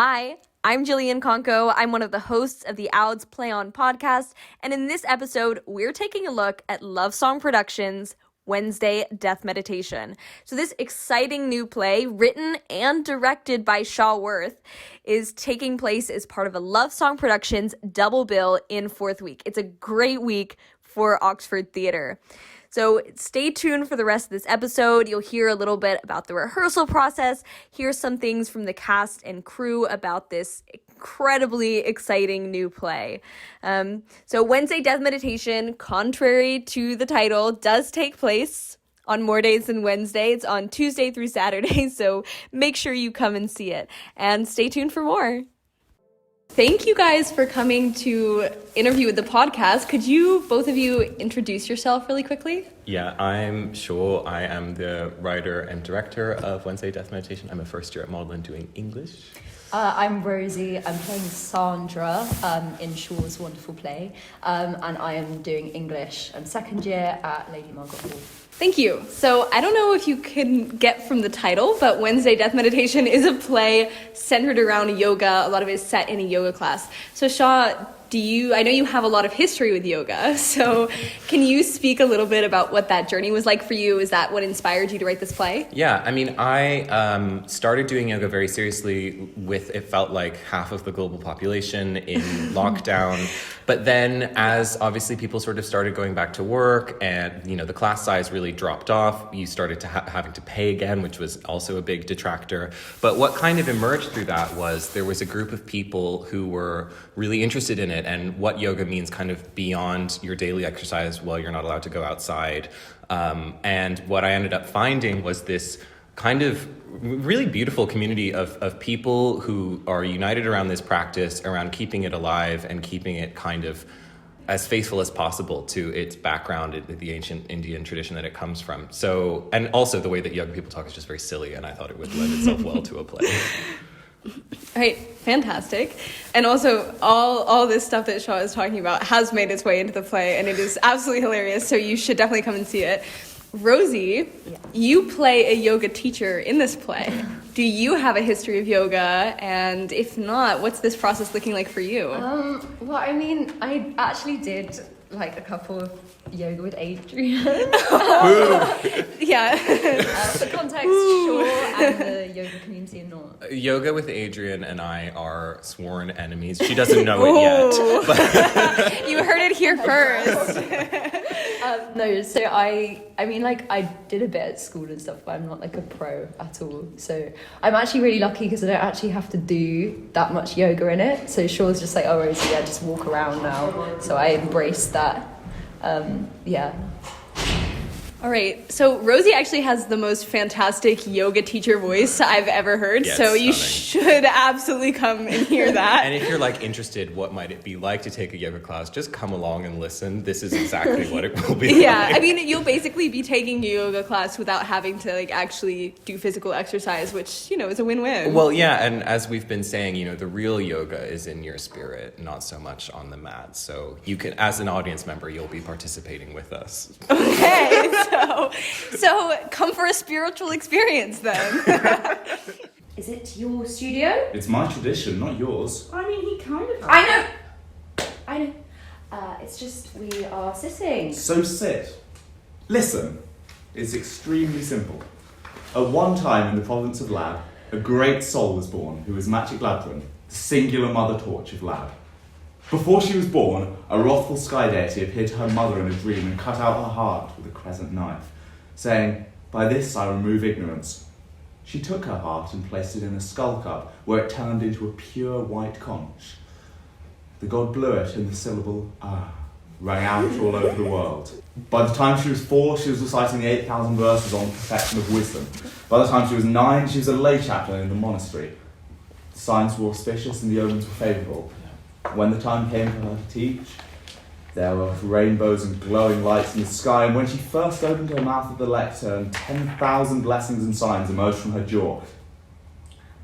Hi, I'm Jillian Conco. I'm one of the hosts of the Ouds Play On podcast, and in this episode, we're taking a look at Love Song Productions' Wednesday Death Meditation. So this exciting new play, written and directed by Shaw Worth, is taking place as part of a Love Song Productions double bill in fourth week. It's a great week for Oxford Theatre. So stay tuned for the rest of this episode. You'll hear a little bit about the rehearsal process, hear some things from the cast and crew about this incredibly exciting new play. So Wednesday Death Meditation, contrary to the title, does take place on more days than Wednesday. It's on Tuesday through Saturday, so make sure you come and see it. And stay tuned for more. Thank you guys for coming to interview with the podcast. Could you, both of you, introduce yourself really quickly? Yeah, I'm Shaw. I am the writer and director of Wednesday Death Meditation. I'm a first year at Magdalen doing English. I'm Rosie. I'm playing Sandra in Shaw's wonderful play, and I am doing English. I'm second year at Lady Margaret Hall. Thank you. So I don't know if you can get from the title, but Wednesday Death Meditation is a play centered around yoga. A lot of it is set in a yoga class. So Shaw, I know you have a lot of history with yoga, so can you speak a little bit about what that journey was like for you? Is that what inspired you to write this play? Yeah, I mean, I started doing yoga very seriously it felt like half of the global population in lockdown. But then as obviously people sort of started going back to work and, the class size really dropped off, you started to having to pay again, which was also a big detractor. But what kind of emerged through that was there was a group of people who were really interested in it and what yoga means kind of beyond your daily exercise while you're not allowed to go outside. And what I ended up finding was this kind of really beautiful community of people who are united around this practice, around keeping it alive and keeping it kind of as faithful as possible to its background, the ancient Indian tradition that it comes from. So, and also the way that young people talk is just very silly, and I thought it would lend itself well to a play. All right, fantastic. And also, all this stuff that Shaw is talking about has made its way into the play, and it is absolutely hilarious, so you should definitely come and see it. Rosie, You play a yoga teacher in this play. Do you have a history of yoga? And if not, what's this process looking like for you? Well, I mean, I actually did like a couple of yoga with Adrian. Yeah. For context, Shaw and the yoga community are not. Yoga with Adrian and I are sworn enemies. She doesn't know it yet. But You heard it here first. No, so I mean, like, I did a bit at school and stuff, but I'm not like a pro at all. So I'm actually really lucky because I don't actually have to do that much yoga in it. So Shaw's just like, oh, Rosie, yeah, just walk around now. So I embraced that. Yeah. All right, so Rosie actually has the most fantastic yoga teacher voice I've ever heard, Yeah, so you stunning. should absolutely come and hear that. And if you're interested, what might it be like to take a yoga class? Just come along and listen. This is exactly what it will be Yeah, like. I mean, you'll basically be taking a yoga class without having to actually do physical exercise, which, is a win-win. Well, yeah, and as we've been saying, the real yoga is in your spirit, not so much on the mat. So you can, as an audience member, you'll be participating with us. Okay, so come for a spiritual experience then. Is it your studio? It's my tradition, not yours. I mean, he kind of... I know. It's just we are sitting. So sit. Listen. It's extremely simple. At one time in the province of Lab, a great soul was born who was Magic Ladron, the singular mother torch of Lab. Before she was born, a wrathful sky deity appeared to her mother in a dream and cut out her heart with a crescent knife, saying, "By this I remove ignorance." She took her heart and placed it in a skull cup, where it turned into a pure white conch. The god blew it, and the syllable "ah" rang out all over the world. By the time she was 4, she was reciting the 8,000 verses on the perfection of wisdom. By the time she was 9, she was a lay chaplain in the monastery. The signs were auspicious and the omens were favourable. When the time came for her to teach, there were rainbows and glowing lights in the sky, and when she first opened her mouth at the lectern, 10,000 blessings and signs emerged from her jaw.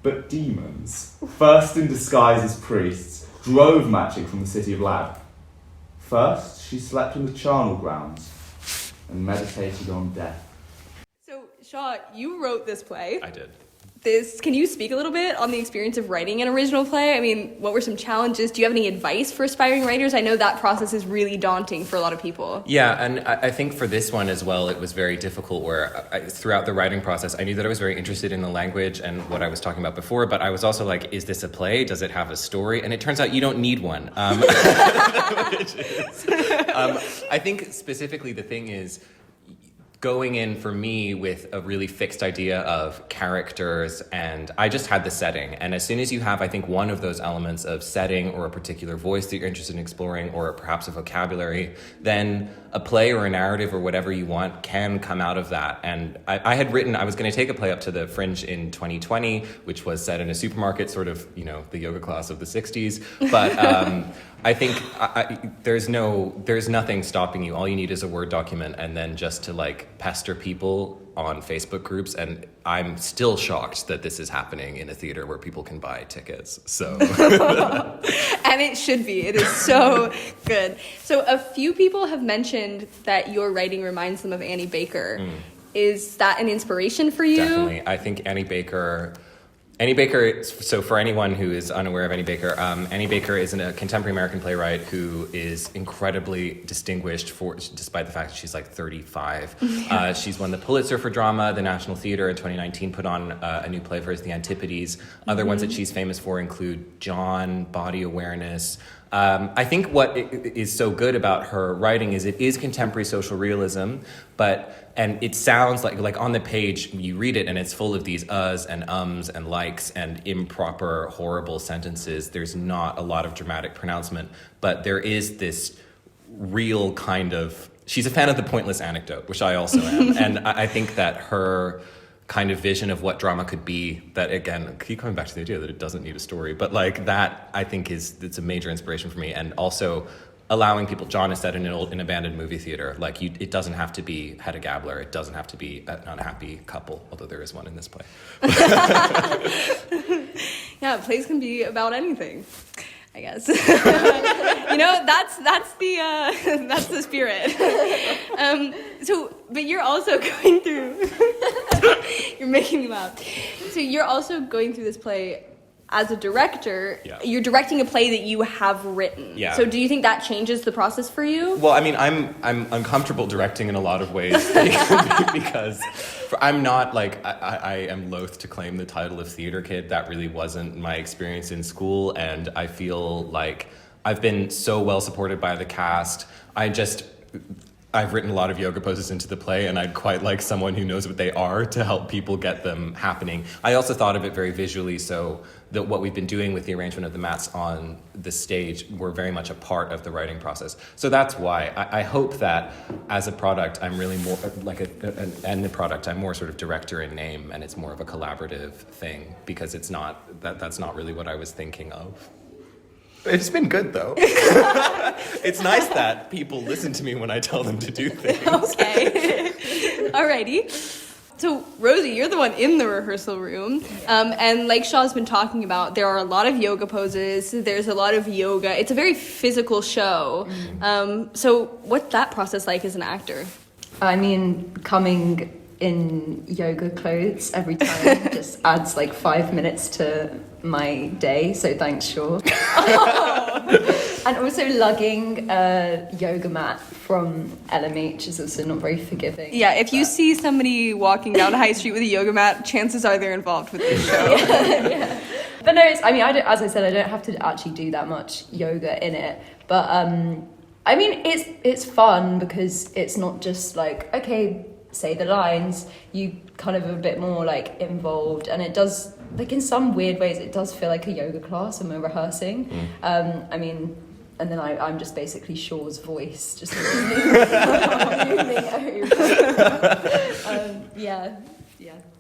But demons, first in disguise as priests, drove Magic from the city of Lab. First, she slept in the charnel grounds and meditated on death. So, Shaw, you wrote this play. I did. this. Can you speak a little bit on the experience of writing an original play? I mean, what were some challenges? Do you have any advice for aspiring writers? I know that process is really daunting for a lot of people. Yeah, and I think for this one as well, it was very difficult where throughout the writing process, I knew that I was very interested in the language and what I was talking about before, but I was also like, is this a play? Does it have a story? And it turns out you don't need one. I think specifically the thing is, going in for me with a really fixed idea of characters, and I just had the setting. And as soon as you have, I think, one of those elements of setting or a particular voice that you're interested in exploring, or perhaps a vocabulary, then a play or a narrative or whatever you want can come out of that. And I was going to take a play up to the Fringe in 2020, which was set in a supermarket, sort of, the yoga class of the 60s. But I think there's nothing stopping you. All you need is a Word document, and then just to pester people on Facebook groups. And I'm still shocked that this is happening in a theater where people can buy tickets. So, and it should be. It is so good. So a few people have mentioned that your writing reminds them of Annie Baker. Is that an inspiration for you? Definitely. I think Annie Baker, so for anyone who is unaware of Annie Baker is a contemporary American playwright who is incredibly distinguished despite the fact that she's 35. Yeah. She's won the Pulitzer for drama. The National Theatre in 2019 put on a new play of hers, The Antipodes. Other ones that she's famous for include John, Body Awareness. I think what is so good about her writing is it is contemporary social realism, and it sounds like on the page you read it and it's full of these uhs and ums and likes and improper, horrible sentences. There's not a lot of dramatic pronouncement, but there is this real kind of... She's a fan of the pointless anecdote, which I also am, and I think that her kind of vision of what drama could be, that again, keep coming back to the idea that it doesn't need a story, but that I think it's a major inspiration for me. And also allowing people, John is set in an abandoned movie theater. It doesn't have to be Hedda Gabler, it doesn't have to be an unhappy couple, although there is one in this play. Yeah, plays can be about anything, I guess. That's the spirit. But you're also going through... You're making me laugh. So you're also going through this play as a director. Yeah. You're directing a play that you have written. Yeah. So do you think that changes the process for you? Well, I mean, I'm uncomfortable directing in a lot of ways because I'm not I am loath to claim the title of theater kid. That really wasn't my experience in school, and I feel like I've been so well supported by the cast. I've written a lot of yoga poses into the play, and I'd quite like someone who knows what they are to help people get them happening. I also thought of it very visually, so that what we've been doing with the arrangement of the mats on the stage were very much a part of the writing process. So that's why I hope that as a product, I'm really more the product, I'm more sort of director in name, and it's more of a collaborative thing, because that's not really what I was thinking of. It's been good, though. It's nice that people listen to me when I tell them to do things. Okay. Alrighty. So, Rosie, you're the one in the rehearsal room. And like Shaw's been talking about, there are a lot of yoga poses. There's a lot of yoga. It's a very physical show. So what's that process like as an actor? I mean, coming in yoga clothes every time just adds 5 minutes to my day, so thanks, Shaw. And also lugging a yoga mat from LMH is also not very forgiving. Yeah, if you see somebody walking down High Street with a yoga mat, chances are they're involved with this show. Yeah. But no, as I said, I don't have to actually do that much yoga in it. But I mean, it's fun because it's not just okay, say the lines. You kind of a bit more involved, and it does in some weird ways it does feel like a yoga class and we're rehearsing. I mean, and then I'm just basically Shaw's voice, just moving over. Yeah.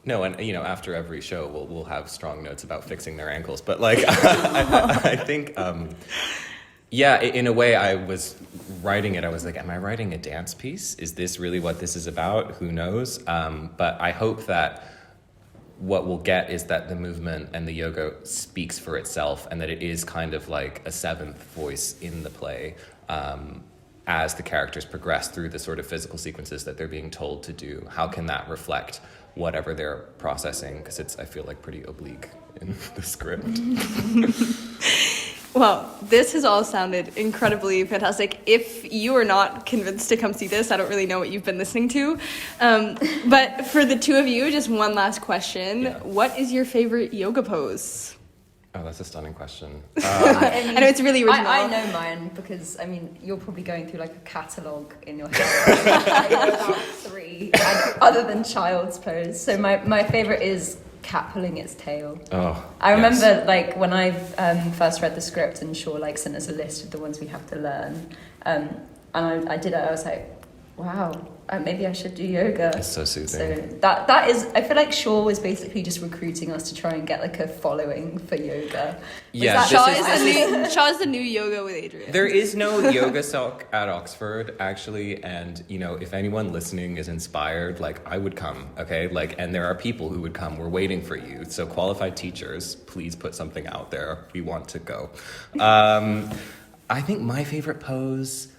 No, and after every show we'll have strong notes about fixing their ankles, but I think in a way I was writing it, I was am I writing a dance piece? Is this really what this is about? Who knows? But I hope that what we'll get is that the movement and the yoga speaks for itself, and that it is kind of like a seventh voice in the play as the characters progress through the sort of physical sequences that they're being told to do. How can that reflect whatever they're processing, because it's, I feel like, pretty oblique in the script. Well, this has all sounded incredibly fantastic. If you are not convinced to come see this, I don't really know what you've been listening to. But for the two of you, just one last question. Yeah. What is your favorite yoga pose? Oh, that's a stunning question. I I know it's really original. I know mine because, I mean, you're probably going through like a catalogue in your head. Like, about 3, other than child's pose. So my favourite is cat pulling its tail. Oh, I remember yes. like when I first read the script and Shaw like sent us a list of the ones we have to learn, and I did it. I was like, wow, maybe I should do yoga. It's so soothing. So that is, I feel like Shaw was basically just recruiting us to try and get like a following for yoga. Yeah, Shaw is the new yoga with Adrian. There is no yoga sock at Oxford, actually, and, you know, if anyone listening is inspired, like, I would come, okay? Like, and there are people who would come. We're waiting for you. So qualified teachers, please put something out there. We want to go. I think my favorite pose...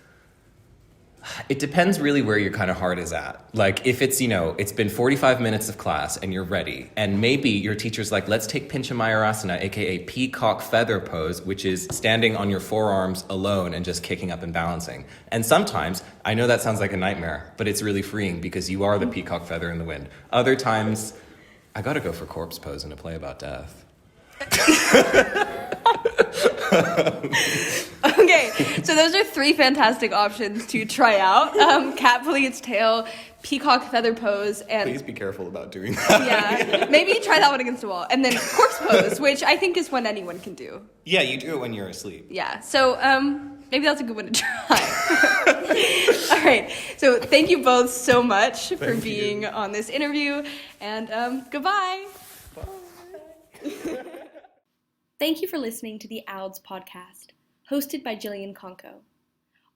It depends really where your kind of heart is at. Like, if it's, you know, it's been 45 minutes of class and you're ready, and maybe your teacher's like, let's take Pinchamayurasana, aka peacock feather pose, which is standing on your forearms alone and just kicking up and balancing. And sometimes, I know that sounds like a nightmare, but it's really freeing because you are the peacock feather in the wind. Other times, I gotta go for corpse pose in a play about death. Okay, so those are 3 fantastic options to try out. Cat pulling its tail, peacock feather pose, and... Please be careful about doing that. Yeah, maybe try that one against the wall. And then corpse pose, which I think is one anyone can do. Yeah, you do it when you're asleep. Yeah, so maybe that's a good one to try. All right, so thank you both so much for being on this interview, and goodbye. Bye. Thank you for listening to the Ouds podcast, hosted by Jillian Conco.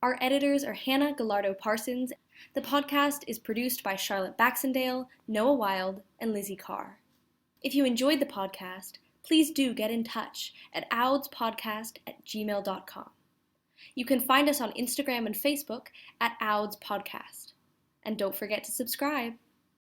Our editors are Hannah Gallardo-Parsons. The podcast is produced by Charlotte Baxendale, Noah Wild, and Lizzie Carr. If you enjoyed the podcast, please do get in touch at oudspodcast@gmail.com. You can find us on Instagram and Facebook at Ouds Podcast. And don't forget to subscribe.